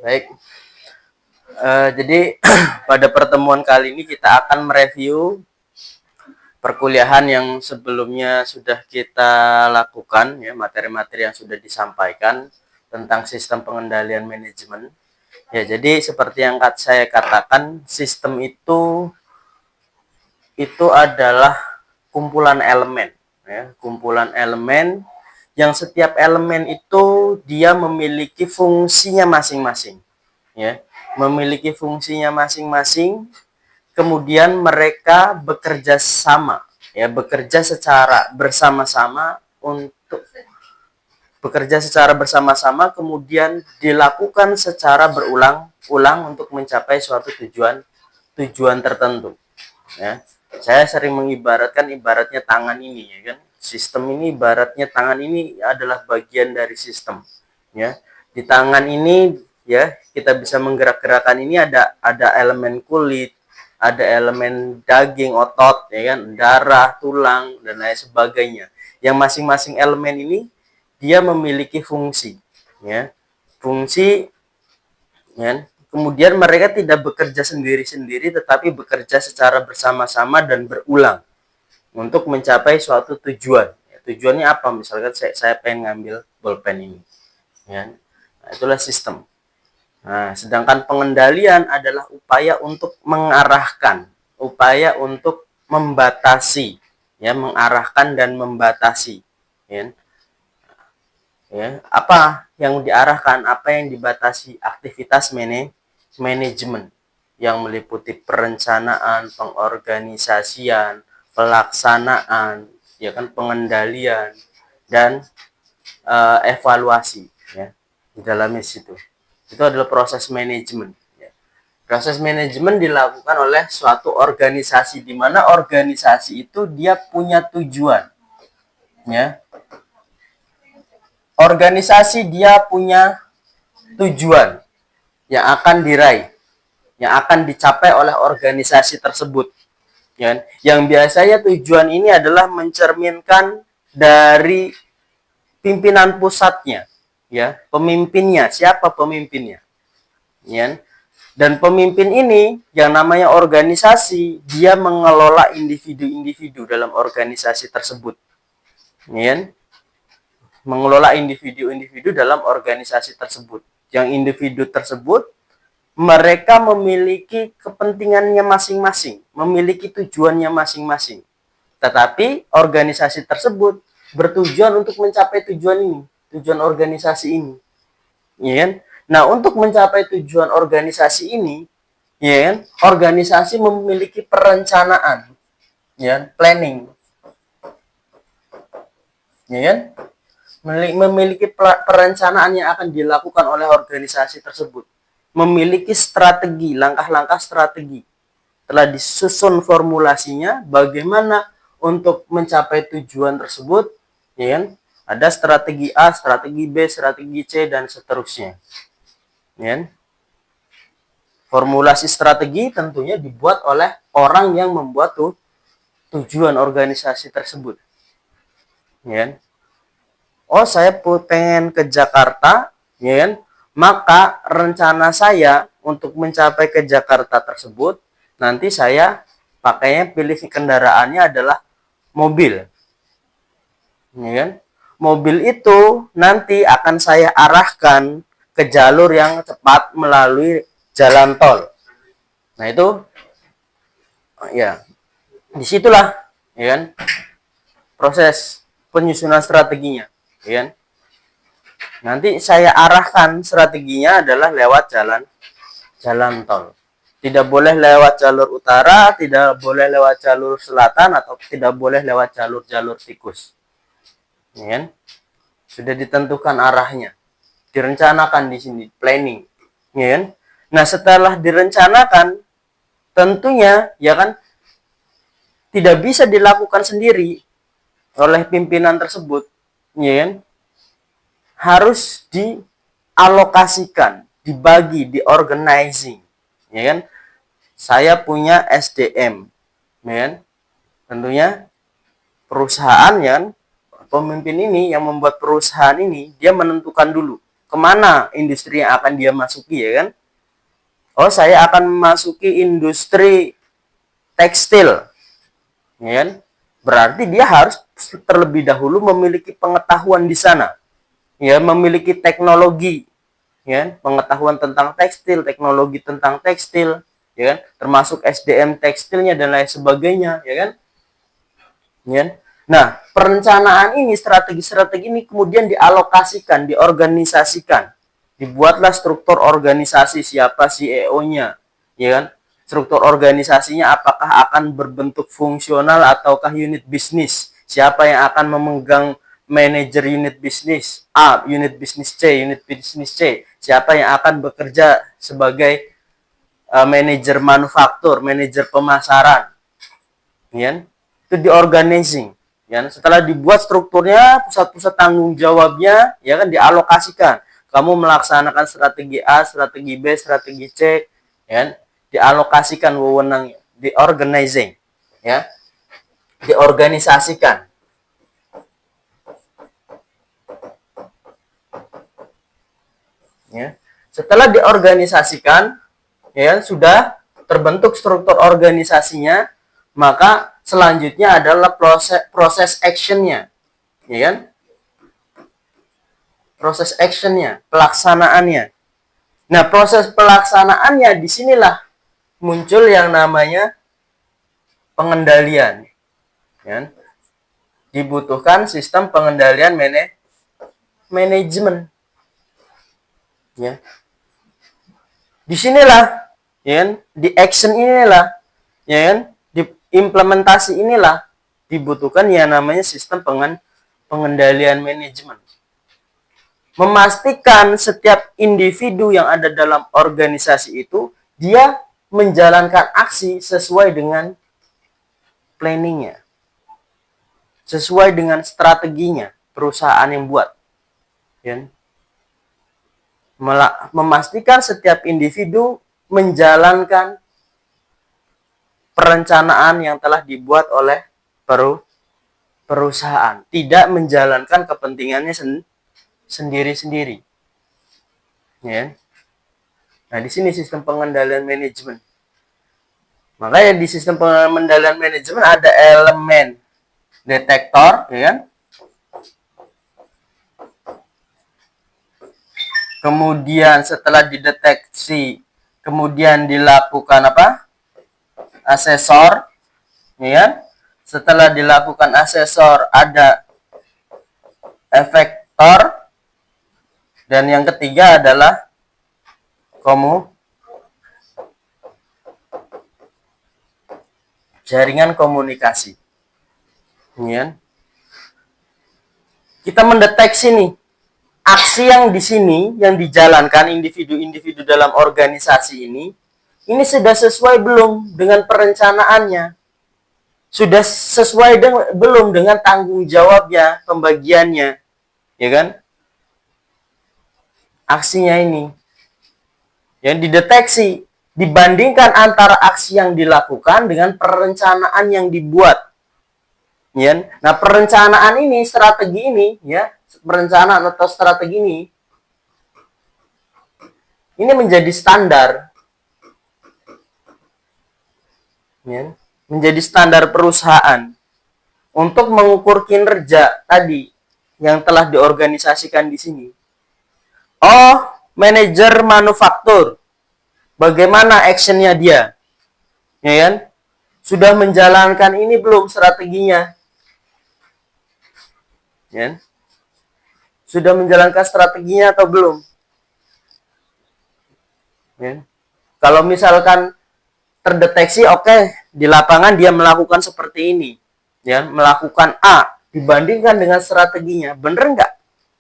Baik, jadi pada pertemuan kali ini kita akan mereview perkuliahan yang sebelumnya sudah kita lakukan, ya, materi-materi yang sudah disampaikan tentang sistem pengendalian manajemen. Ya, jadi seperti yang saya katakan, sistem itu adalah kumpulan elemen, ya, kumpulan elemen yang setiap elemen itu dia memiliki fungsinya masing-masing, ya, memiliki fungsinya masing-masing. Kemudian mereka bekerja sama, ya, bekerja secara bersama-sama kemudian dilakukan secara berulang-ulang untuk mencapai suatu tujuan tertentu, ya. Saya sering ibaratnya tangan ini, ya kan, sistem ini ibaratnya tangan ini adalah bagian dari sistem, ya. Di tangan ini, ya, kita bisa menggerak-gerakkan ini ada elemen kulit, ada elemen daging, otot, ya kan, darah, tulang, dan lain sebagainya. Yang masing-masing elemen ini dia memiliki fungsi, ya, fungsi, ya. Kemudian mereka tidak bekerja sendiri-sendiri, tetapi bekerja secara bersama-sama dan berulang untuk mencapai suatu tujuan. Ya, tujuannya apa? Misalkan saya pengen ngambil bolpen ini, ya. Nah, itulah sistem. Nah, sedangkan pengendalian adalah upaya untuk mengarahkan, upaya untuk membatasi, ya, mengarahkan dan membatasi, ya. Ya, apa yang diarahkan, apa yang dibatasi? Aktivitas manajemen yang meliputi perencanaan, pengorganisasian, pelaksanaan, ya kan, pengendalian dan evaluasi, ya, di dalamnya situ. Itu adalah proses manajemen, ya. Proses manajemen dilakukan oleh suatu organisasi, di mana organisasi itu dia punya tujuan, ya. Organisasi dia punya tujuan yang akan diraih, yang akan dicapai oleh organisasi tersebut, ya. Yang biasanya tujuan ini adalah mencerminkan dari pimpinan pusatnya, ya, pemimpinnya, siapa pemimpinnya, ya. Dan pemimpin ini yang namanya organisasi, dia mengelola individu-individu dalam organisasi tersebut, ya, mengelola individu-individu dalam organisasi tersebut. Yang individu tersebut mereka memiliki kepentingannya masing-masing, memiliki tujuannya masing-masing. Tetapi organisasi tersebut bertujuan untuk mencapai tujuan ini, tujuan organisasi ini, ya kan? Nah, untuk mencapai tujuan organisasi ini, ya kan, organisasi memiliki perencanaan, ya, planning, ya kan, memiliki perencanaan yang akan dilakukan oleh organisasi tersebut, memiliki strategi, langkah-langkah strategi, telah disusun formulasinya bagaimana untuk mencapai tujuan tersebut, ya kan? Ada strategi A, strategi B, strategi C, dan seterusnya, ya kan? Formulasi strategi tentunya dibuat oleh orang yang membuat tujuan organisasi tersebut, ya kan? Oh, saya pengen ke Jakarta, ya kan? Maka rencana saya untuk mencapai ke Jakarta tersebut, nanti saya pakainya pilih kendaraannya adalah mobil, ya kan? Mobil itu nanti akan saya arahkan ke jalur yang cepat melalui jalan tol. Nah, itu, ya, disitulah, ya kan, proses penyusunan strateginya, ya kan? Nanti saya arahkan strateginya adalah lewat jalan tol. Tidak boleh lewat jalur utara, tidak boleh lewat jalur selatan, atau tidak boleh lewat jalur-jalur tikus, ya kan? Sudah ditentukan arahnya, direncanakan di sini, planning, ya kan? Nah, setelah direncanakan, tentunya, ya kan, tidak bisa dilakukan sendiri oleh pimpinan tersebut, ya kan? Harus dialokasikan, dibagi, diorganizing, ya kan? Saya punya SDM, ya kan? Tentunya perusahaan, ya kan? Pemimpin ini yang membuat perusahaan ini, dia menentukan dulu kemana industri yang akan dia masuki, ya kan? Oh, saya akan memasuki industri tekstil, ya kan? Berarti dia harus terlebih dahulu memiliki pengetahuan di sana, ya, memiliki teknologi, ya, pengetahuan tentang tekstil, teknologi tentang tekstil, ya kan, termasuk SDM tekstilnya dan lain sebagainya, ya kan? Ya. Nah, perencanaan ini, strategi-strategi ini kemudian dialokasikan, diorganisasikan. Dibuatlah struktur organisasi, siapa CEO-nya, ya kan? Struktur organisasinya apakah akan berbentuk fungsional ataukah unit bisnis? Siapa yang akan memegang manajer unit bisnis A, unit bisnis C, unit bisnis C? Siapa yang akan bekerja sebagai manajer manufaktur, manajer pemasaran? Ya, itu diorganizing. Ya, setelah dibuat strukturnya, pusat-pusat tanggung jawabnya, ya kan, dialokasikan. Kamu melaksanakan strategi A, strategi B, strategi C, ya, dialokasikan wewenangnya, diorganizing, ya, diorganisasikan. Ya, setelah diorganisasikan, ya, sudah terbentuk struktur organisasinya, maka selanjutnya adalah proses actionnya, ya kan? Proses actionnya, pelaksanaannya. Nah, proses pelaksanaannya disinilah muncul yang namanya pengendalian, ya. Dibutuhkan sistem pengendalian manajemen, ya. Disinilah, ya, di action inilah, ya kan, di implementasi inilah dibutuhkan yang namanya sistem pengendalian manajemen. Memastikan setiap individu yang ada dalam organisasi itu dia menjalankan aksi sesuai dengan planningnya, sesuai dengan strateginya perusahaan yang buat, ya. Memastikan setiap individu menjalankan perencanaan yang telah dibuat oleh perusahaan, tidak menjalankan kepentingannya sendiri-sendiri, ya. Nah, di sini sistem pengendalian manajemen. Makanya di sistem pengendalian manajemen ada elemen detektor, ya kan? Kemudian setelah dideteksi, kemudian dilakukan apa? Asesor, ya kan? Setelah dilakukan asesor ada efektor, dan yang ketiga adalah jaringan komunikasi. Ya. Kita mendeteksi nih aksi yang di sini yang dijalankan individu-individu dalam organisasi ini sudah sesuai belum dengan perencanaannya? Sudah sesuai belum dengan tanggung jawabnya, pembagiannya, ya kan? Aksinya ini yang dideteksi, dibandingkan antara aksi yang dilakukan dengan perencanaan yang dibuat. Ya. Nah, perencanaan ini, strategi ini, ya, perencanaan atau strategi ini menjadi standar, ya, menjadi standar perusahaan untuk mengukur kinerja tadi yang telah diorganisasikan di sini. Oh, manajer manufaktur, bagaimana actionnya dia, ya kan? Sudah menjalankan ini belum strateginya, ya? Sudah menjalankan strateginya atau belum? Ya. Kalau misalkan terdeteksi, oke, di lapangan dia melakukan seperti ini, ya, melakukan A, dibandingkan dengan strateginya, bener nggak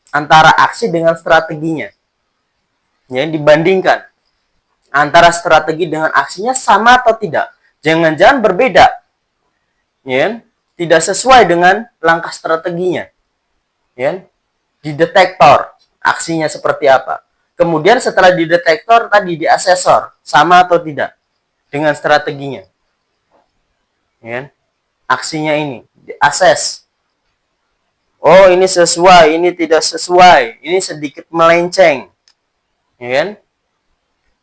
antara aksi dengan strateginya? Ya, dibandingkan antara strategi dengan aksinya sama atau tidak? Jangan-jangan berbeda, ya, tidak sesuai dengan langkah strateginya, ya. Di detektor aksinya seperti apa. Kemudian setelah di detektor tadi di asesor, sama atau tidak dengan strateginya, ya. Aksinya ini diakses. Oh, ini sesuai, ini tidak sesuai, ini sedikit melenceng, ya kan?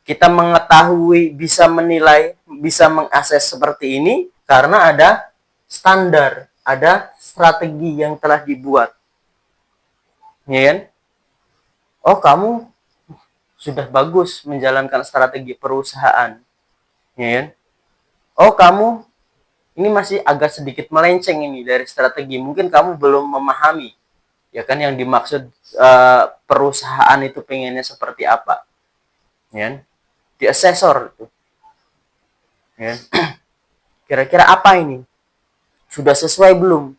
Kita mengetahui, bisa menilai, bisa mengakses seperti ini karena ada standar, ada strategi yang telah dibuat, ya kan? Oh, kamu sudah bagus menjalankan strategi perusahaan, ya kan? Oh, kamu ini masih agak sedikit melenceng ini dari strategi. Mungkin kamu belum memahami, ya kan, yang dimaksud perusahaan itu pengennya seperti apa, ya kan? Di asesor itu, ya kan? Kira-kira apa ini? Sudah sesuai belum,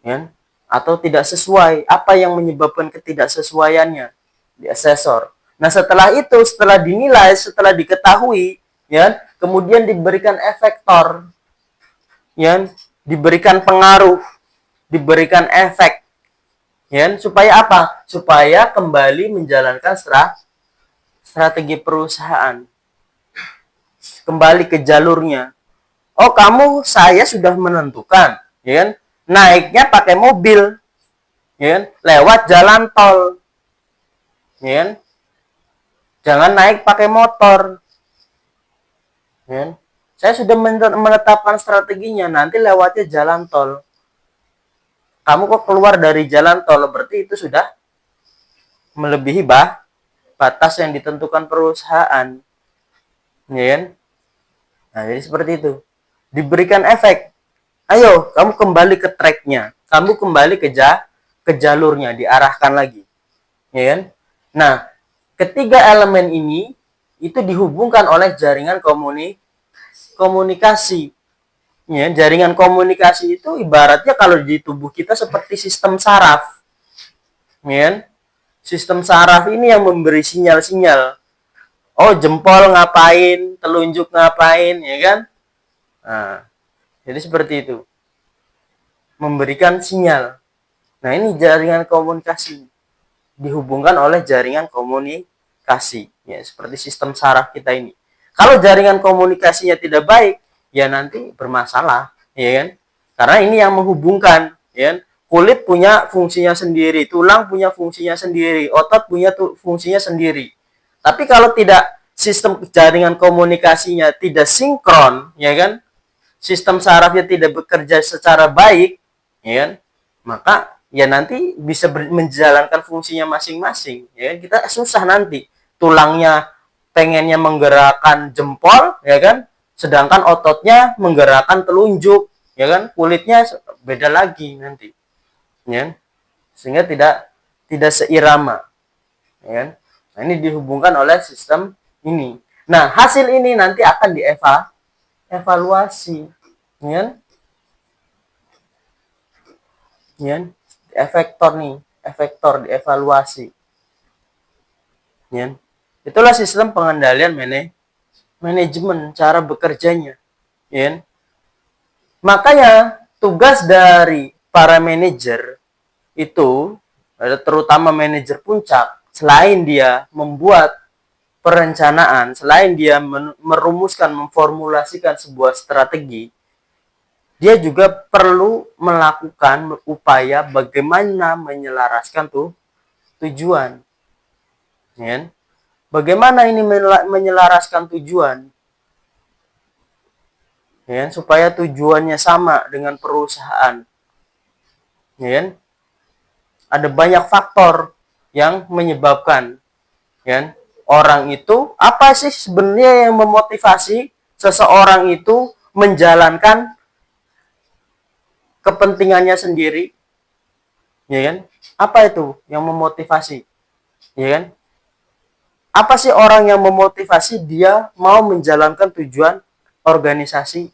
ya kan? Atau tidak sesuai? Apa yang menyebabkan ketidaksesuaiannya di asesor? Nah, setelah itu, setelah dinilai, setelah diketahui, ya, kemudian diberikan efektor, ya, diberikan pengaruh, diberikan efek, ya, supaya apa? Supaya kembali menjalankan strategi perusahaan, kembali ke jalurnya. Oh, saya sudah menentukan, ya kan? Naiknya pakai mobil, ya kan? Lewat jalan tol, ya kan? Jangan naik pakai motor, ya kan? Saya sudah menetapkan strateginya, nanti lewatnya jalan tol. Kamu kok keluar dari jalan tol, berarti itu sudah melebihi batas yang ditentukan perusahaan, ya kan? Nah, jadi seperti itu. Diberikan efek. Ayo, kamu kembali ke tracknya. Kamu kembali ke jalurnya, diarahkan lagi. Ya kan? Nah, ketiga elemen ini itu dihubungkan oleh jaringan komunikasi. Ya, jaringan komunikasi itu ibaratnya kalau di tubuh kita seperti sistem saraf. Ya kan? Sistem saraf ini yang memberi sinyal-sinyal. Oh, jempol ngapain, telunjuk ngapain, ya kan? Nah, jadi seperti itu. Memberikan sinyal. Nah, ini jaringan komunikasi. Dihubungkan oleh jaringan komunikasi. Ya, seperti sistem saraf kita ini. Kalau jaringan komunikasinya tidak baik, ya nanti bermasalah, ya kan? Karena ini yang menghubungkan, ya kan? Kulit punya fungsinya sendiri, tulang punya fungsinya sendiri, otot punya fungsinya sendiri. Tapi kalau tidak, sistem jaringan komunikasinya tidak sinkron, ya kan? Sistem sarafnya tidak bekerja secara baik, ya kan? Maka ya nanti bisa menjalankan fungsinya masing-masing, ya kan? Kita susah nanti. Tulangnya pengennya menggerakkan jempol, ya kan? Sedangkan ototnya menggerakkan telunjuk, ya kan? Kulitnya beda lagi nanti, ya kan? Sehingga tidak seirama, ya kan? Nah, ini dihubungkan oleh sistem ini. Nah, hasil ini nanti akan evaluasi, ya, ya, efektor dievaluasi, ya. Itulah sistem pengendalian manajemen, cara bekerjanya, ya. Makanya tugas dari para manajer itu, terutama manajer puncak, selain dia membuat perencanaan, selain dia merumuskan, memformulasikan sebuah strategi, dia juga perlu melakukan upaya bagaimana menyelaraskan tujuan, ya. Bagaimana ini menyelaraskan tujuan, ya, supaya tujuannya sama dengan perusahaan, ya. Ada banyak faktor yang menyebabkan, ya, orang itu, apa sih sebenarnya yang memotivasi seseorang itu menjalankan kepentingannya sendiri, ya kan? Apa itu yang memotivasi, ya kan? Apa sih orang yang memotivasi dia mau menjalankan tujuan organisasi,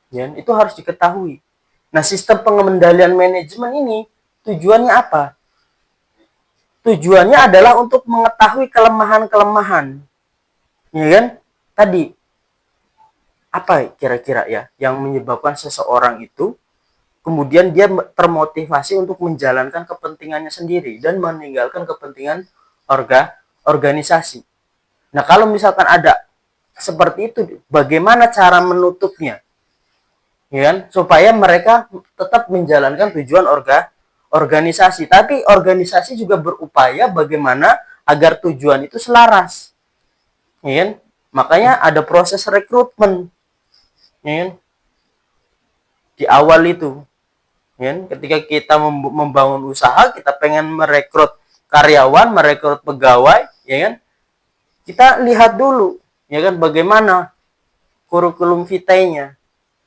ya, itu harus diketahui. Nah, sistem pengendalian manajemen ini tujuannya apa? Tujuannya adalah untuk mengetahui kelemahan-kelemahan, ya kan? Tadi apa kira-kira ya yang menyebabkan seseorang itu kemudian dia termotivasi untuk menjalankan kepentingannya sendiri dan meninggalkan kepentingan organisasi. Nah, kalau misalkan ada seperti itu, bagaimana cara menutupnya? ya kan? Supaya mereka tetap menjalankan tujuan organisasi. Tapi organisasi juga berupaya bagaimana agar tujuan itu selaras, ya kan? Makanya ada proses rekrutmen, ya kan? Di awal itu, ya kan? Ketika kita membangun usaha, kita pengen merekrut karyawan, merekrut pegawai, ya kan? Kita lihat dulu, ya kan, bagaimana kurikulum vitae-nya,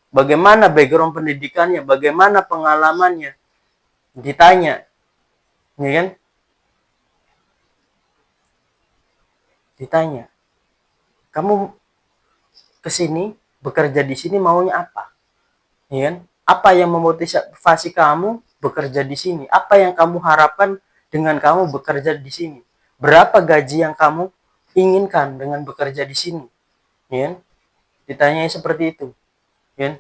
bagaimana background pendidikannya, bagaimana pengalamannya, ditanya, ya kan? Ditanya, kamu kesini bekerja di sini maunya apa, ya kan? Apa yang memotivasi kamu bekerja di sini? Apa yang kamu harapkan dengan kamu bekerja di sini? Berapa gaji yang kamu inginkan dengan bekerja di sini, ya kan? Ditanyai seperti itu, ya kan?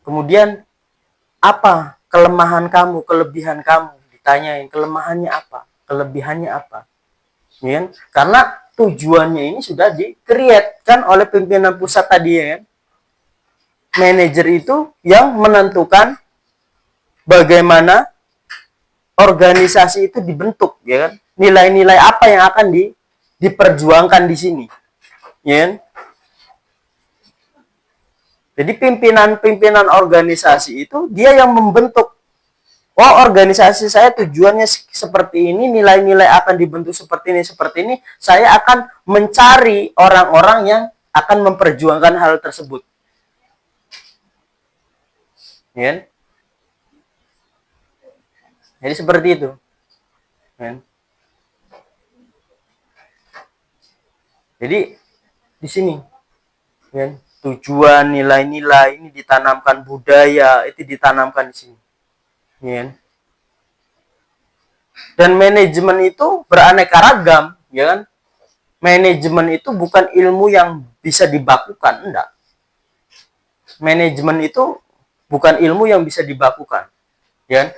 Kemudian apa kelemahan kamu, kelebihan kamu, ditanyain kelemahannya apa, kelebihannya apa, ya kan? Karena tujuannya ini sudah di-create kan oleh pimpinan pusat tadi, ya kan? Manajer itu yang menentukan bagaimana organisasi itu dibentuk, ya kan? Nilai-nilai apa yang akan diperjuangkan di sini, ya kan? Jadi pimpinan organisasi itu dia yang membentuk. Oh, organisasi saya tujuannya seperti ini, nilai-nilai akan dibentuk seperti ini. Saya akan mencari orang-orang yang akan memperjuangkan hal tersebut. Ya. Jadi seperti itu. Ya. Jadi di sini, ya, tujuan, nilai-nilai ini ditanamkan, budaya itu ditanamkan di sini. Ya. Dan manajemen itu beraneka ragam, ya kan? Manajemen itu bukan ilmu yang bisa dibakukan, enggak. Manajemen itu bukan ilmu yang bisa dibakukan, ya kan?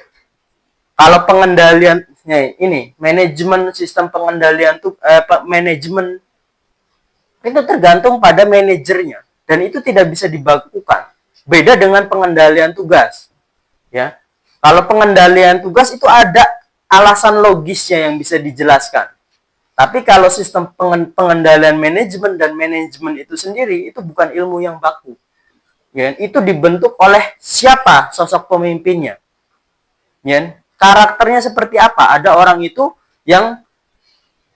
Kalau pengendaliannya ini, manajemen sistem pengendalian tuh manajemen itu tergantung pada manajernya dan itu tidak bisa dibakukan. Beda dengan pengendalian tugas, ya. Kalau pengendalian tugas itu ada alasan logisnya yang bisa dijelaskan. Tapi kalau sistem pengendalian manajemen dan manajemen itu sendiri itu bukan ilmu yang baku. Ya, itu dibentuk oleh siapa sosok pemimpinnya. Ya, karakternya seperti apa? Ada orang itu yang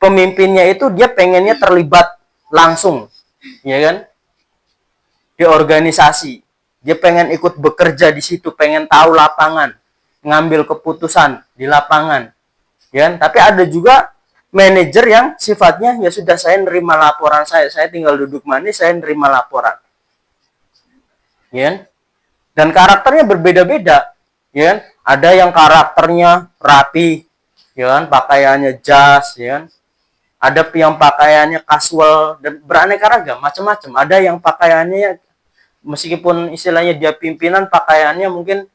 pemimpinnya itu dia pengennya terlibat langsung, ya kan? Di organisasi. Dia pengen ikut bekerja di situ, pengen tahu lapangan, ngambil keputusan di lapangan, ya kan? Tapi ada juga manajer yang sifatnya ya sudah, saya nerima laporan, saya tinggal duduk manis, saya nerima laporan, ya kan? Dan karakternya berbeda-beda, ya kan? Ada yang karakternya rapi, ya kan? Pakaiannya jas, ya kan? Ada yang pakaiannya casual dan beraneka ragam, macam-macam. Ada yang pakaiannya meskipun istilahnya dia pimpinan, pakaiannya mungkin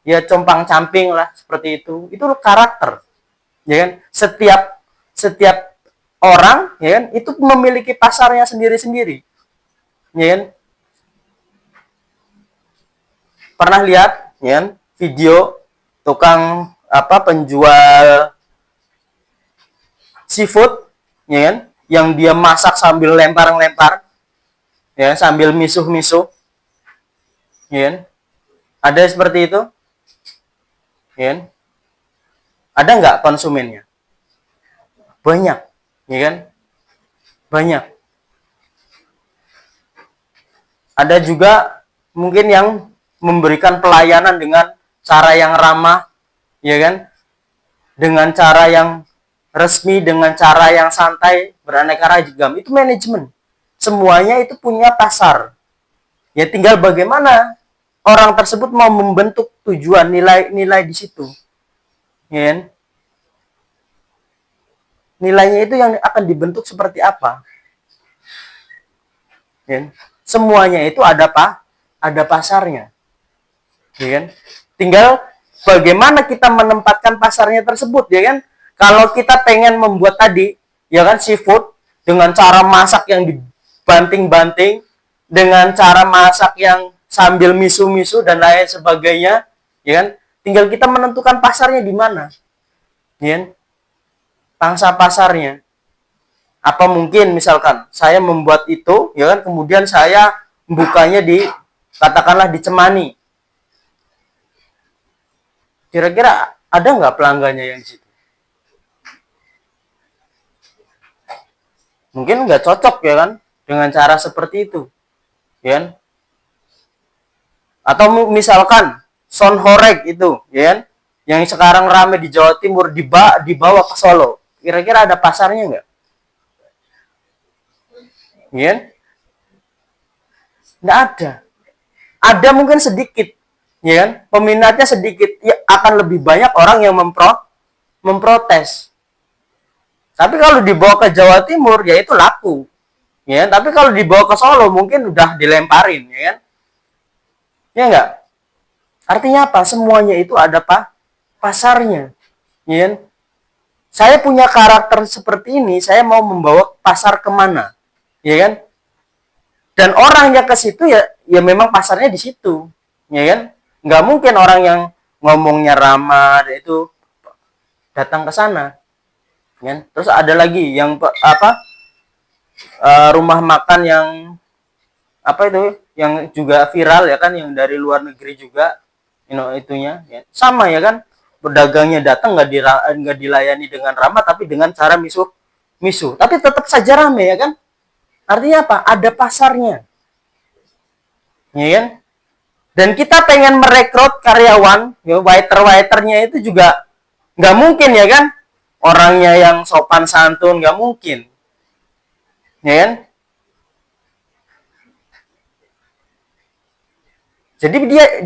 ya compang-camping lah seperti itu. Itu karakter, ya kan? Setiap orang, ya kan, itu memiliki pasarnya sendiri-sendiri, ya kan? Pernah lihat, ya kan, video tukang penjual seafood, ya kan, yang dia masak sambil lempar-lempar, ya, sambil misuh-misuh, ya kan? Ada seperti itu, ya kan? Ada nggak konsumennya? Banyak, ya kan? Banyak. Ada juga mungkin yang memberikan pelayanan dengan cara yang ramah, ya kan? Dengan cara yang resmi, dengan cara yang santai, beraneka ragam. Itu manajemen. Semuanya itu punya pasar. Ya tinggal bagaimana orang tersebut mau membentuk tujuan, nilai-nilai di situ. Ya kan? Nilainya itu yang akan dibentuk seperti apa. Ya kan? Semuanya itu ada pasarnya. Ya kan? Tinggal bagaimana kita menempatkan pasarnya tersebut, ya kan? Kalau kita pengen membuat tadi, ya kan, seafood dengan cara masak yang dibanting-banting, dengan cara masak yang sambil misu-misu dan lain sebagainya, ya kan? Tinggal kita menentukan pasarnya di mana, ya kan? Pangsa pasarnya. Apa mungkin misalkan saya membuat itu, ya kan? Kemudian saya bukanya di, katakanlah di Cemani. Kira-kira ada nggak pelanggannya yang di situ? Mungkin nggak cocok, ya kan, dengan cara seperti itu, ya kan? Atau misalkan Son Horeg itu, ya kan, yang sekarang rame di Jawa Timur dibawa ke Solo, kira-kira ada pasarnya nggak? Ya kan? Nggak ada. Ada mungkin sedikit, ya kan? Peminatnya sedikit, ya akan lebih banyak orang yang memprotes. Tapi kalau dibawa ke Jawa Timur, ya itu laku, ya kan? Tapi kalau dibawa ke Solo, mungkin udah dilemparin, ya kan? Ya enggak? Artinya apa? Semuanya itu ada pasarnya, ya kan? Saya punya karakter seperti ini, saya mau membawa pasar kemana, ya kan? Dan orangnya ke situ, ya memang pasarnya di situ, ya kan? Nggak mungkin orang yang ngomongnya ramah itu datang ke sana, kan? Terus ada lagi yang apa, rumah makan yang apa itu, yang juga viral, ya kan, yang dari luar negeri juga, itunya, ya. Sama, ya kan, pedagangnya datang nggak dilayani dengan ramah, tapi dengan cara misu, tapi tetap saja rame, ya kan? Artinya apa? Ada pasarnya, ya kan? Dan kita pengen merekrut karyawan, ya, waiternya itu juga nggak mungkin, ya kan? Orangnya yang sopan santun, nggak mungkin, ya kan? Jadi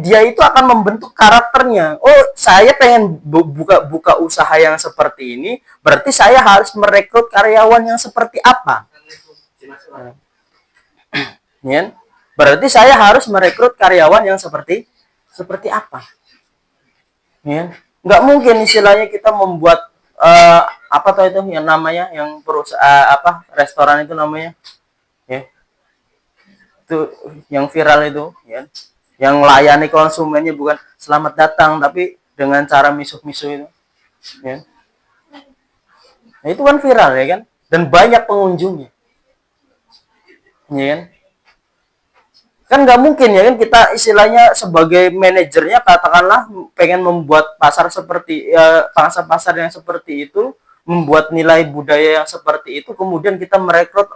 dia itu akan membentuk karakternya. Oh, saya pengen buka usaha yang seperti ini, berarti saya harus merekrut karyawan yang seperti apa? Ya, berarti saya harus merekrut karyawan yang seperti apa? Ya, nggak mungkin istilahnya kita membuat apa tuh itu yang namanya, yang perusahaan apa, restoran itu namanya, ya, itu yang viral itu, ya, yang layani konsumennya bukan selamat datang, tapi dengan cara misu-misu itu, ya. Nah, itu kan viral, ya kan, dan banyak pengunjungnya, ya kan. Kan nggak mungkin, ya kan, kita istilahnya sebagai manajernya, katakanlah pengen membuat pasar seperti, pangsa pasar yang seperti itu, membuat nilai budaya yang seperti itu, kemudian kita merekrut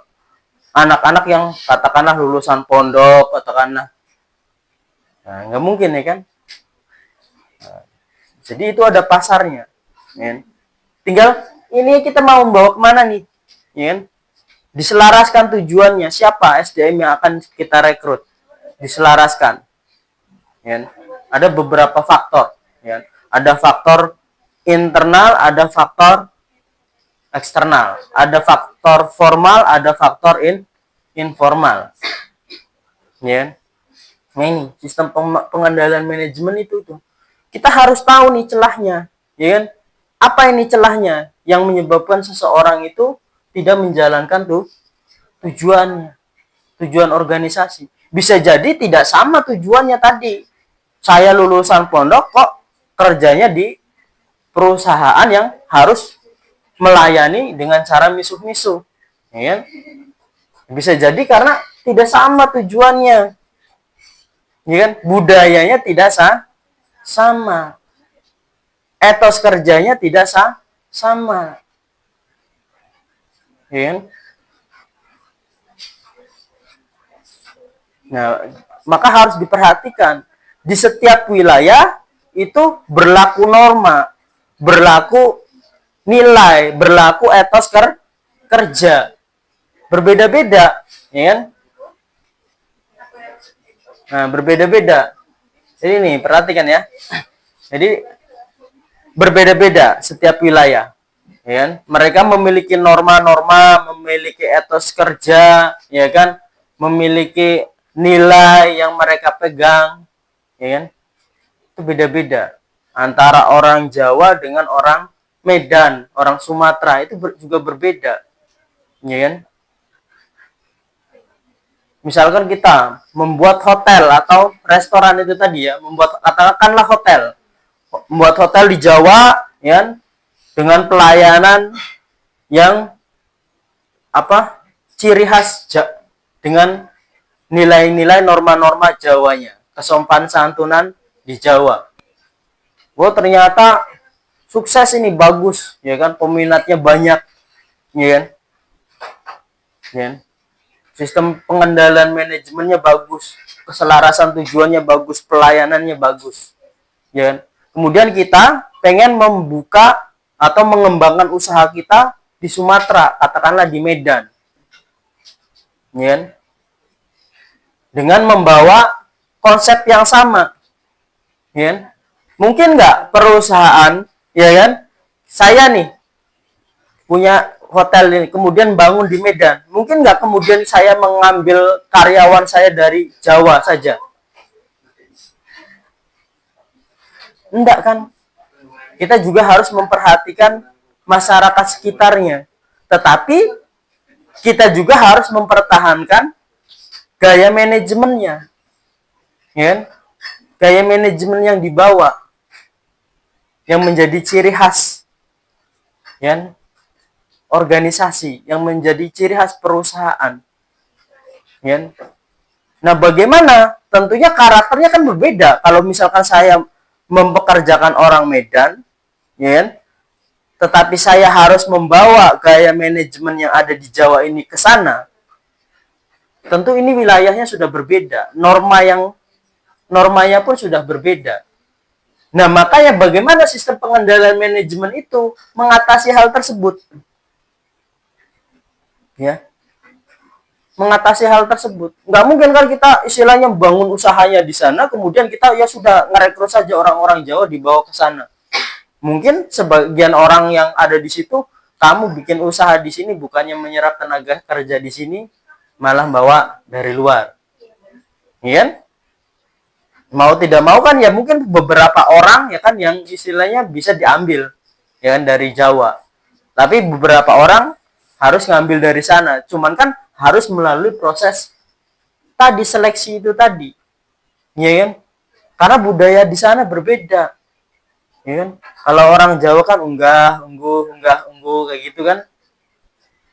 anak-anak yang katakanlah lulusan pondok, katakanlah, nah, nggak mungkin, ya kan. Nah, jadi itu ada pasarnya, ya kan? Tinggal ini kita mau membawa kemana nih, ya kan? Diselaraskan tujuannya, siapa SDM yang akan kita rekrut, diselaraskan, ya. Ada beberapa faktor, ya. Ada faktor internal, ada faktor eksternal, ada faktor formal, ada faktor informal, ya. Nah, ini sistem pengendalian manajemen itu tuh kita harus tahu nih celahnya, ya kan? Apa ini celahnya yang menyebabkan seseorang itu tidak menjalankan tujuan organisasi. Bisa jadi tidak sama tujuannya tadi. Saya lulusan pondok kok kerjanya di perusahaan yang harus melayani dengan cara misu-misu, ya kan? Bisa jadi karena tidak sama tujuannya, ya kan? Budayanya tidak sama, etos kerjanya tidak sama, ya kan? Nah, maka harus diperhatikan di setiap wilayah itu berlaku norma, berlaku nilai, berlaku etos kerja, berbeda-beda, ya kan? Nah, berbeda-beda. Jadi nih, perhatikan ya. Jadi berbeda-beda setiap wilayah, ya kan? Mereka memiliki norma-norma, memiliki etos kerja, ya kan? Memiliki nilai yang mereka pegang, ya kan? Itu beda-beda antara orang Jawa dengan orang Medan, orang Sumatera, itu juga berbeda, ya kan? Misalkan kita membuat hotel atau restoran itu tadi ya, katakanlah hotel, membuat hotel di Jawa, ya, dengan pelayanan yang apa, ciri khas dengan nilai-nilai norma-norma Jawanya, kesopan santunan di Jawa. Oh ternyata sukses ini, bagus, ya kan, peminatnya banyak, ya kan, ya kan? Sistem pengendalian manajemennya bagus, keselarasan tujuannya bagus, pelayanannya bagus, ya kan? Kemudian kita pengen membuka atau mengembangkan usaha kita di Sumatera, katakanlah di Medan, ya kan? Dengan membawa konsep yang sama, ya kan? Mungkin nggak perusahaan, ya kan, saya nih punya hotel ini, kemudian bangun di Medan, mungkin nggak kemudian saya mengambil karyawan saya dari Jawa saja? Enggak kan? Kita juga harus memperhatikan masyarakat sekitarnya. Tetapi kita juga harus mempertahankan gaya manajemennya, ya kan? Gaya manajemen yang dibawa, yang menjadi ciri khas, ya kan? Organisasi, yang menjadi ciri khas perusahaan, ya kan? Nah, bagaimana? Tentunya karakternya kan berbeda. Kalau misalkan saya mempekerjakan orang Medan, ya kan? Tetapi saya harus membawa gaya manajemen yang ada di Jawa ini ke sana. Tentu ini wilayahnya sudah berbeda, normanya pun sudah berbeda. Nah, makanya bagaimana sistem pengendalian manajemen itu mengatasi hal tersebut? Ya, mengatasi hal tersebut. Nggak mungkin kan kita istilahnya bangun usahanya di sana, kemudian kita ya sudah ngerekrut saja orang-orang Jawa dibawa ke sana. Mungkin sebagian orang yang ada di situ, kamu bikin usaha di sini bukannya menyerap tenaga kerja di sini, malah bawa dari luar. Iya? Mau tidak mau kan ya mungkin beberapa orang ya kan yang istilahnya bisa diambil ya kan dari Jawa. Tapi beberapa orang harus ngambil dari sana. Cuman kan harus melalui proses tadi, seleksi itu tadi. Ya kan? Karena budaya di sana berbeda. Ya kan? Kalau orang Jawa kan unggah, ungguh kayak gitu kan.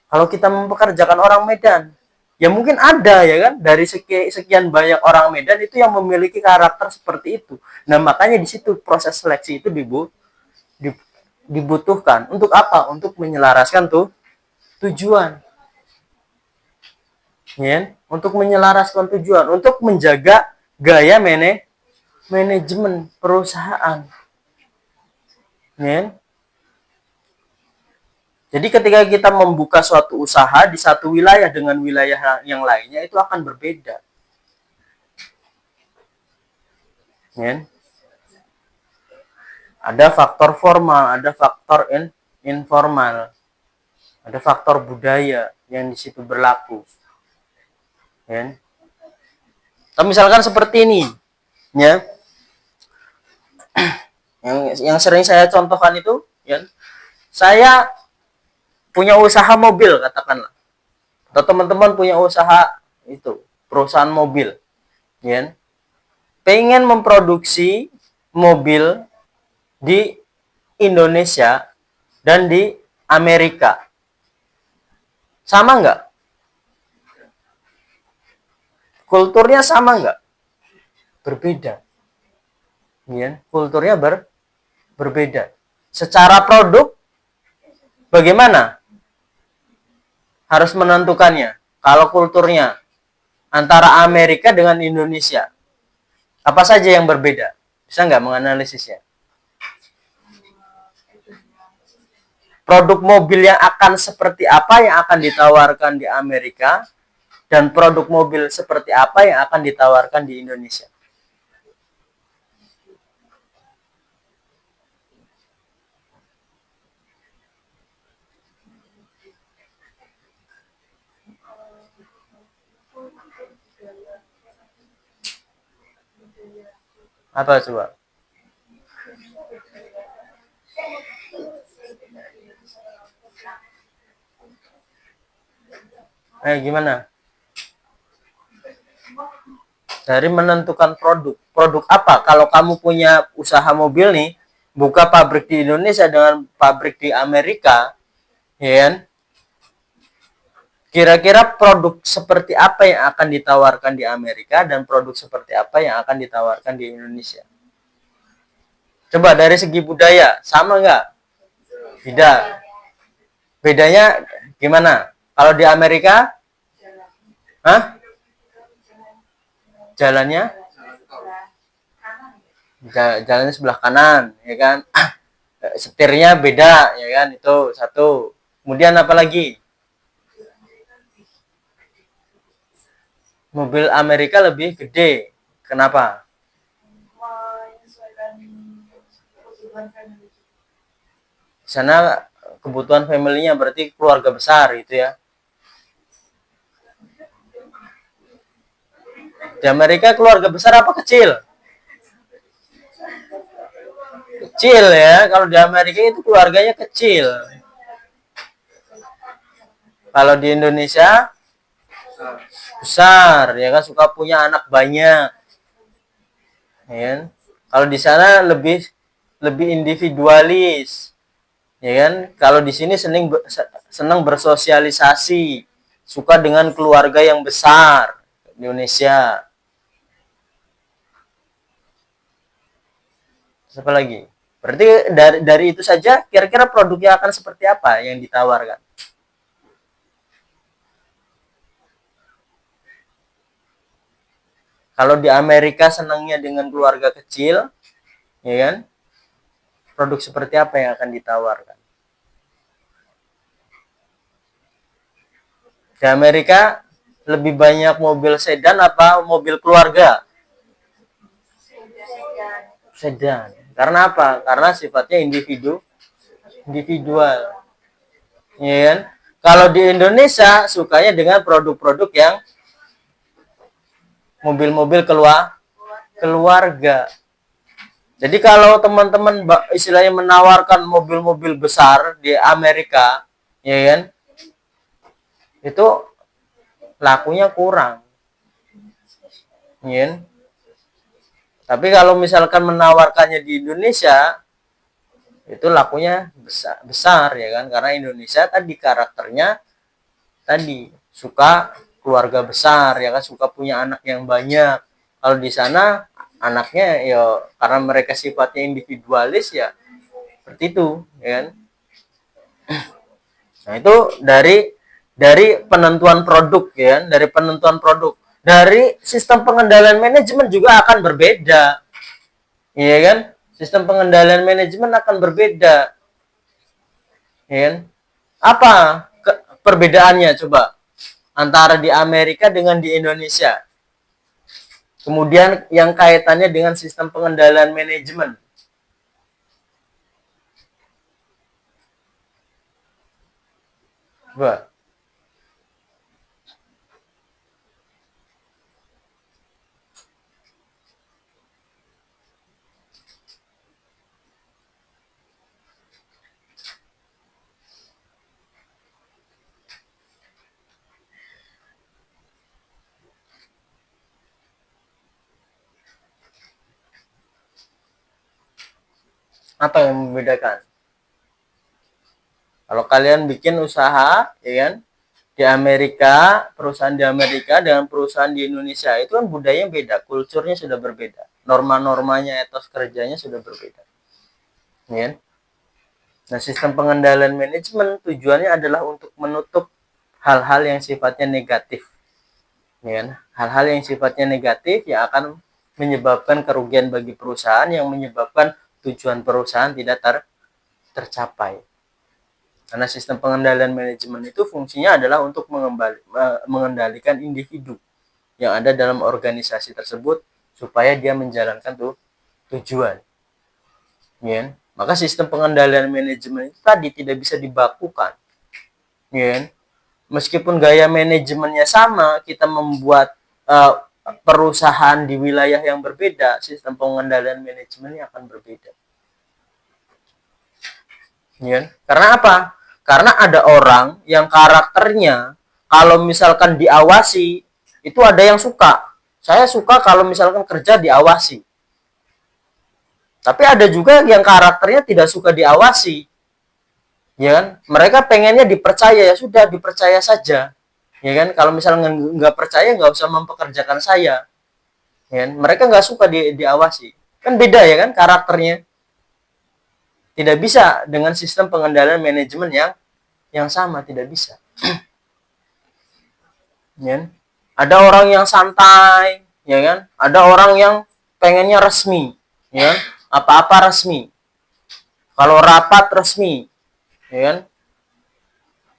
Kalau kita mempekerjakan orang Medan, ya mungkin ada ya kan, dari sekian banyak orang Medan itu yang memiliki karakter seperti itu. Nah, makanya di situ proses seleksi itu dibutuhkan untuk apa? Untuk menyelaraskan tujuan. Ya, untuk menyelaraskan tujuan, untuk menjaga gaya manajemen perusahaan. Ya. Jadi ketika kita membuka suatu usaha di satu wilayah dengan wilayah yang lainnya itu akan berbeda. Ya. Ada faktor formal, ada faktor informal, ada faktor budaya yang di situ berlaku. Ya. Misalkan seperti ini, ya, yang sering saya contohkan itu, ya, saya punya usaha mobil katakanlah, atau teman-teman punya usaha itu perusahaan mobil, ya, pengen memproduksi mobil di Indonesia dan di Amerika, sama nggak? Kulturnya sama nggak? Berbeda, ya, kulturnya berbeda. Secara produk, bagaimana? Harus menentukannya. Kalau kulturnya antara Amerika dengan Indonesia, apa saja yang berbeda? Bisa nggak menganalisisnya? Produk mobil yang akan seperti apa yang akan ditawarkan di Amerika, dan produk mobil seperti apa yang akan ditawarkan di Indonesia. Apa coba? Gimana? Dari menentukan produk. Produk apa? Kalau kamu punya usaha mobil nih, buka pabrik di Indonesia dengan pabrik di Amerika, ya kan? Kira-kira produk seperti apa yang akan ditawarkan di Amerika dan produk seperti apa yang akan ditawarkan di Indonesia? Coba dari segi budaya, sama nggak? Tidak. Bedanya gimana? Kalau di Amerika, hah? Jalannya? Jalannya sebelah kanan, ya kan? Setirnya beda, ya kan? Itu satu. Kemudian apa lagi? Mobil Amerika lebih gede. Kenapa? Di sana kebutuhan family-nya berarti keluarga besar gitu ya. Di Amerika keluarga besar apa kecil? Kecil ya. Kalau di Amerika itu keluarganya kecil. Kalau di Indonesia besar, ya kan, suka punya anak banyak. Ya. Kalau di sana lebih individualis. Ya kan? Kalau di sini senang bersosialisasi, suka dengan keluarga yang besar. Indonesia. Siapa lagi? Berarti dari itu saja kira-kira produknya akan seperti apa yang ditawarkan? Kalau di Amerika senangnya dengan keluarga kecil, ya kan? Produk seperti apa yang akan ditawarkan? Di Amerika lebih banyak mobil sedan apa mobil keluarga? Sedan. Karena apa? Karena sifatnya individual. Ya kan? Kalau di Indonesia sukanya dengan produk-produk yang mobil-mobil keluarga. Jadi kalau teman-teman istilahnya menawarkan mobil-mobil besar di Amerika, ya kan? Itu lakunya kurang. Ya kan? Tapi kalau misalkan menawarkannya di Indonesia, itu lakunya besar ya kan, karena Indonesia tadi karakternya tadi suka keluarga besar ya kan, suka punya anak yang banyak. Kalau di sana anaknya ya karena mereka sifatnya individualis ya seperti itu ya kan. Nah itu dari penentuan produk ya kan, dari penentuan produk, dari sistem pengendalian manajemen juga akan berbeda ya kan. Sistem pengendalian manajemen akan berbeda. Ya kan? Apa perbedaannya coba antara di Amerika dengan di Indonesia? Kemudian yang kaitannya dengan sistem pengendalian manajemen. Coba. Apa yang membedakan? Kalau kalian bikin usaha, ya kan, di Amerika, perusahaan di Amerika dengan perusahaan di Indonesia, itu kan budayanya beda, kulturnya sudah berbeda, norma-normanya, etos kerjanya sudah berbeda. Ya kan? Nah, sistem pengendalian manajemen tujuannya adalah untuk menutup hal-hal yang sifatnya negatif. Ya kan? Hal-hal yang sifatnya negatif yang akan menyebabkan kerugian bagi perusahaan, yang menyebabkan tujuan perusahaan tidak tercapai. Karena sistem pengendalian manajemen itu fungsinya adalah untuk mengendalikan individu yang ada dalam organisasi tersebut supaya dia menjalankan tujuan. Ya. Maka sistem pengendalian manajemen itu tadi tidak bisa dibakukan. Ya. Meskipun gaya manajemennya sama, kita membuat perusahaan di wilayah yang berbeda, sistem pengendalian manajemennya akan berbeda. Ya. Karena apa? Karena ada orang yang karakternya kalau misalkan diawasi itu ada yang suka Saya suka kalau misalkan kerja diawasi. Tapi ada juga yang karakternya tidak suka diawasi. Ya kan? Mereka pengennya dipercaya, ya sudah dipercaya saja. Ya kan? Kalau misalnya nggak percaya, nggak usah mempekerjakan saya. Ya kan? Mereka nggak suka diawasi. Kan beda ya kan karakternya. Tidak bisa dengan sistem pengendalian manajemen yang sama, tidak bisa. Ya kan? Ada orang yang santai, ya kan? Ada orang yang pengennya resmi, ya kan? Apa-apa resmi. Kalau rapat resmi, ya kan?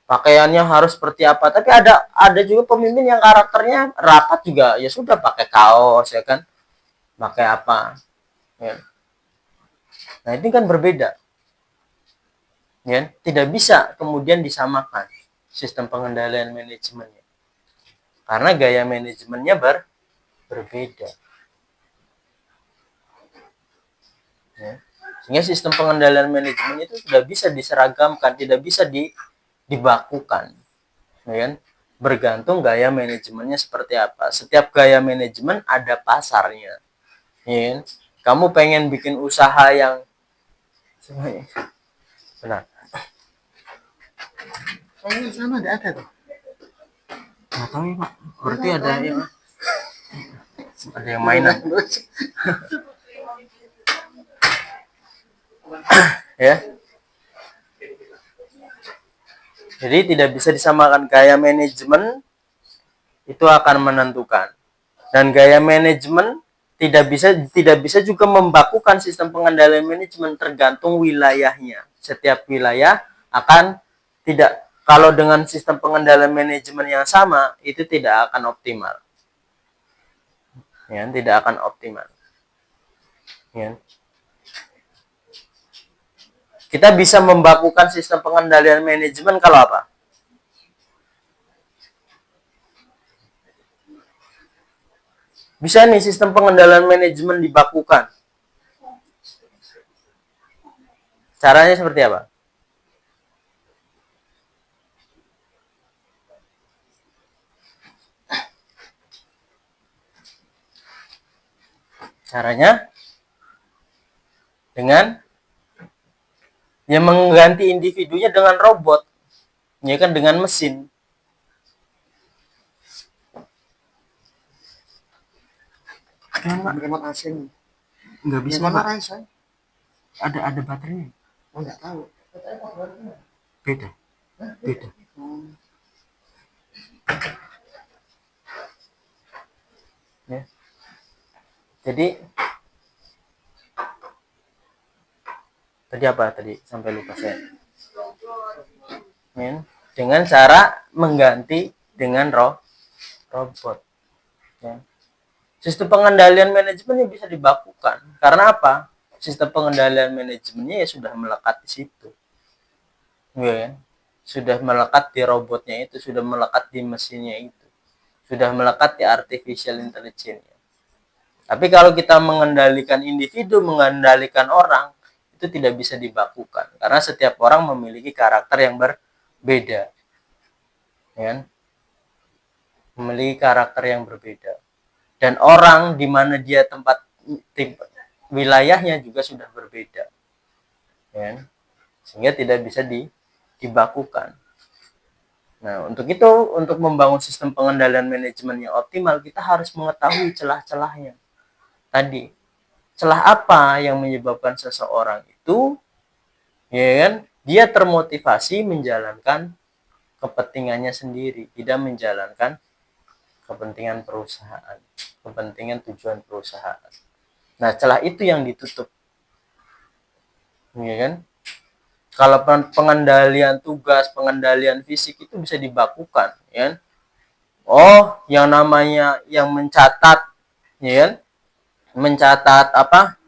Pakaiannya harus seperti apa. Tapi ada juga pemimpin yang karakternya rapat juga, ya sudah pakai kaos, ya kan? Pakai apa? Ya. Nah, ini kan berbeda. Ya, tidak bisa kemudian disamakan sistem pengendalian manajemennya. Karena gaya manajemennya berbeda. Ya. Sehingga sistem pengendalian manajemen itu tidak bisa diseragamkan, tidak bisa dibakukan. Ya kan? Bergantung gaya manajemennya seperti apa. Setiap gaya manajemen ada pasarnya. Ya kan? Kamu pengen bikin usaha yang benar. Kayaknya sana nggak ada tuh. Nggak tahu ya, Pak. Berarti ada yang mainan. Ya. Jadi tidak bisa disamakan. Gaya manajemen itu akan menentukan. Dan gaya manajemen tidak bisa juga membakukan sistem pengendalian manajemen, tergantung wilayahnya. Setiap wilayah akan tidak, kalau dengan sistem pengendalian manajemen yang sama itu tidak akan optimal. Ya, tidak akan optimal. Ya. Kita bisa membakukan sistem pengendalian manajemen kalau apa? Bisa nih sistem pengendalian manajemen dibakukan. Caranya seperti apa? Caranya dengan yang mengganti individunya dengan robot, ya kan, dengan mesin. Remote AC nih. Nggak bisa, Yang mana Pak. Raisa? Ada baterainya. Oh, nggak tahu. Beda. Beda. Ya. Jadi tadi apa tadi sampai lupa saya. Ya. Dengan cara mengganti dengan robot. Ya. Sistem pengendalian manajemennya bisa dibakukan. Karena apa? Sistem pengendalian manajemennya ya sudah melekat di situ. Ya kan? Sudah melekat di robotnya itu, sudah melekat di mesinnya itu. Sudah melekat di artificial intelligence. Tapi kalau kita mengendalikan individu, mengendalikan orang, itu tidak bisa dibakukan. Karena setiap orang memiliki karakter yang berbeda. Ya kan? Memiliki karakter yang berbeda. Dan orang di mana dia tempat wilayahnya juga sudah berbeda, ya, sehingga tidak bisa dibakukan. Nah, untuk itu, untuk membangun sistem pengendalian manajemen yang optimal, kita harus mengetahui celah-celahnya. Tadi, celah apa yang menyebabkan seseorang itu, ya kan, dia termotivasi menjalankan kepentingannya sendiri, tidak menjalankan kepentingan perusahaan, kepentingan tujuan perusahaan. Nah, celah itu yang ditutup. Ya kan? Kalau pengendalian tugas, pengendalian fisik itu bisa dibakukan, ya kan? Oh, yang namanya yang mencatat, ya kan? Mencatat apa?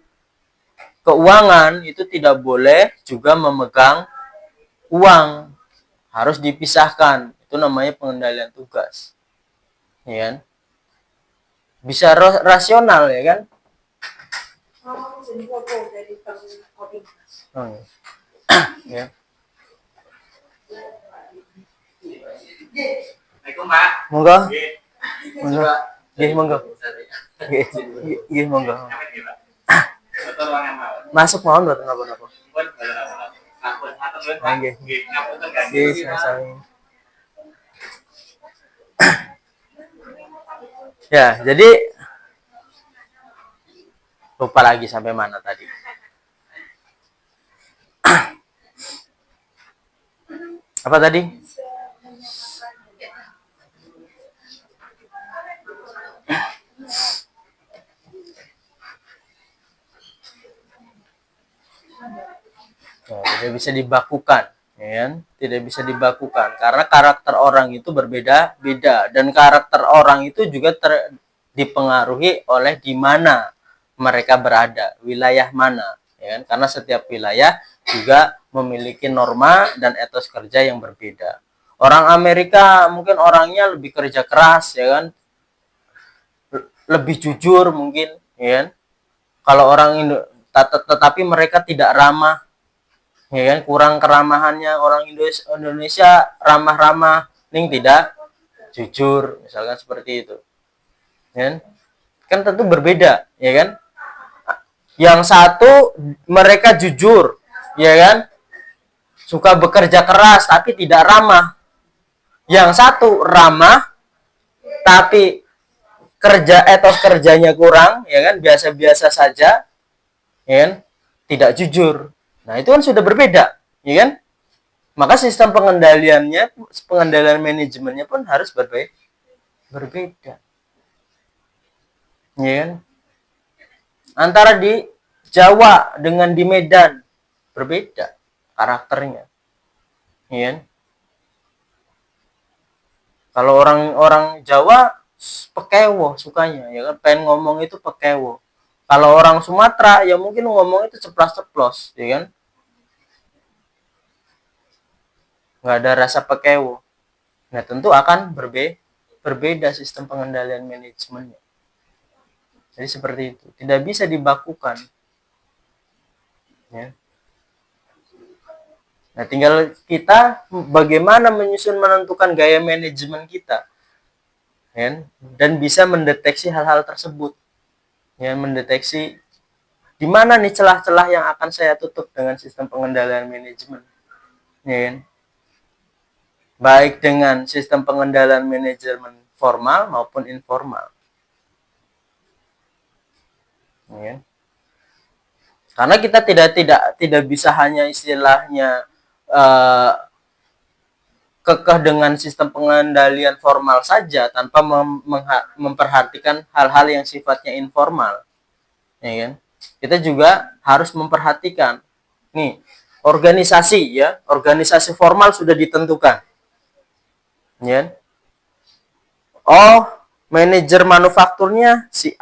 Keuangan itu tidak boleh juga memegang uang. Harus dipisahkan. Itu namanya pengendalian tugas. Ya kan? Bisa rasional, ya kan? Oh, ya. Assalamualaikum, Pak. Monggo. Monggo. Nggih, monggo. Nggih, monggo. Masuk mawon mboten napa-napa. Nggih. Nggih, sama-sama. Ya, jadi lupa lagi sampai mana tadi. Apa tadi? Nah, tidak bisa dibakukan, ya kan? Tidak bisa dibakukan karena karakter orang itu berbeda-beda dan karakter orang itu juga dipengaruhi oleh di mana mereka berada, wilayah mana, ya kan? Karena setiap wilayah juga memiliki norma dan etos kerja yang berbeda. Orang Amerika mungkin orangnya lebih kerja keras, ya kan? Lebih jujur mungkin, ya kan? Kalau orang tetapi mereka tidak ramah, ya kan, kurang keramahannya. Orang Indonesia ramah-ramah, ning tidak jujur, misalkan seperti itu, ya kan tentu berbeda, ya kan. Yang satu mereka jujur, ya kan, suka bekerja keras tapi tidak ramah. Yang satu ramah tapi etos kerjanya kurang, ya kan, biasa-biasa saja, ya kan, tidak jujur. Nah, itu kan sudah berbeda, ya kan? Maka sistem pengendalian manajemennya pun harus berbeda. Ya kan? Antara di Jawa dengan di Medan berbeda karakternya. Ya kan? Kalau orang Jawa pekewo sukanya, ya kan, pengen ngomong itu pekewo. Kalau orang Sumatera ya mungkin ngomong itu ceplas-ceplos, ya kan? Nggak ada rasa pekewo. Nah, tentu akan berbeda sistem pengendalian manajemennya. Jadi seperti itu, tidak bisa dibakukan. Ya. Nah, tinggal kita bagaimana menentukan gaya manajemen kita, ya, dan bisa mendeteksi hal-hal tersebut, ya, mendeteksi di mana nih celah-celah yang akan saya tutup dengan sistem pengendalian manajemen, ya, baik dengan sistem pengendalian manajemen formal maupun informal, ya. Karena kita tidak bisa hanya istilahnya kekeh dengan sistem pengendalian formal saja tanpa memperhatikan hal-hal yang sifatnya informal, ya kan? Kita juga harus memperhatikan nih organisasi, ya, organisasi formal sudah ditentukan, ya. Oh, manajer manufakturnya si A,